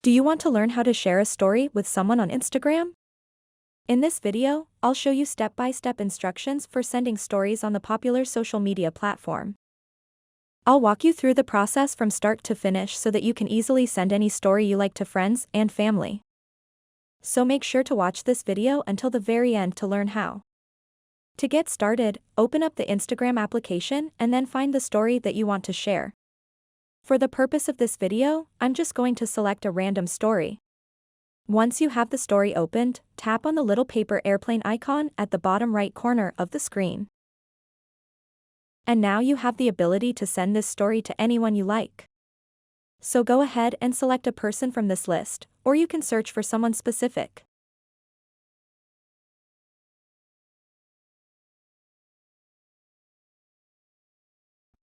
Do you want to learn how to share a story with someone on Instagram? In this video, I'll show you step-by-step instructions for sending stories on the popular social media platform. I'll walk you through the process from start to finish so that you can easily send any story you like to friends and family. So make sure to watch this video until the very end to learn how. To get started, open up the Instagram application and then find the story that you want to share. For the purpose of this video, I'm just going to select a random story. Once you have the story opened, tap on the little paper airplane icon at the bottom right corner of the screen. And now you have the ability to send this story to anyone you like. So go ahead and select a person from this list, or you can search for someone specific.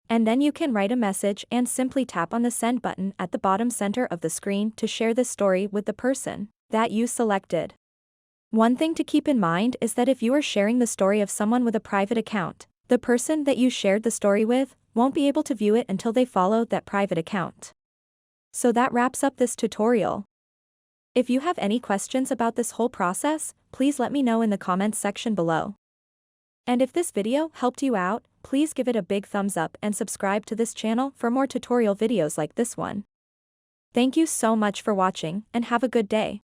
And then you can write a message and simply tap on the send button at the bottom center of the screen to share this story with the person that you selected. One thing to keep in mind is that if you are sharing the story of someone with a private account, the person that you shared the story with won't be able to view it until they follow that private account. So that wraps up this tutorial. If you have any questions about this whole process, please let me know in the comments section below. And if this video helped you out, please give it a big thumbs up and subscribe to this channel for more tutorial videos like this one. Thank you so much for watching and have a good day.